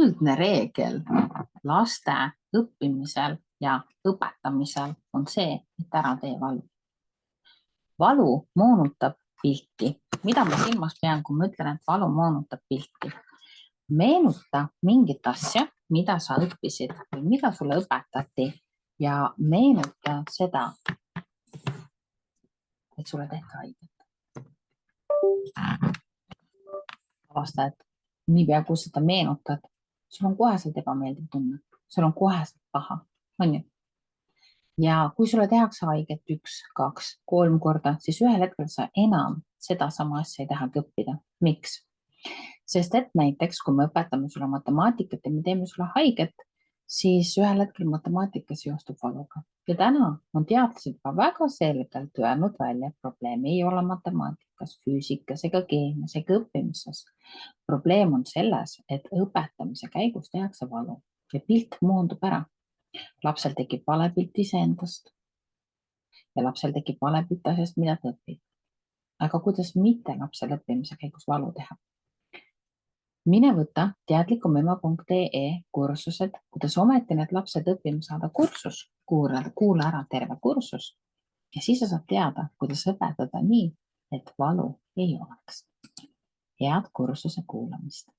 kuldne reegel laste õppimisel ja õpetamisel on see, et ära tee valu. Valu moonutab pilti. Mida ma silmas pean, kui ma ütlen, et valu moonutab pilti? Meenuta mingit asja, mida sa õppisid või mida sulle õpetati ja meenuta seda, et sulle tehti haiget. Avasta, et niipea kui seda meenutad, sul on koheselt ebameeldiv tunne, sul on koheselt paha, on ju? Ja kui sulle tehakse haiget 1, 2, 3 korda, siis ühel hetkel sa enam seda sama asja ei tahagi õppida. Miks? Sest et näiteks, kui me õpetame sulle matemaatikat ja me teeme sulle haiget, siis ühel hetkel matemaatika seostub valuga. Ja täna on teadlased ka väga selgelt öelnud välja, et probleem ei ole matemaatikas, füüsikas ega keemias ega õppimises. Probleem on selles, et õpetamise käigus tehakse valu ja pilt moondub ära. Lapsel tekib vale pilt iseendast ja lapsel tekib vale pilt asjast, mida ta õpib. Aga kuidas mitte lapsel õppimise käigus valu teha? Mine võta teadlikumema.ee kursused, kuidas ometi need lapsed õppima saada kursus, kuula ära terve kursus ja siis sa saad teada, kuidas õpetada nii, et valu ei oleks. Head kursuse kuulamist.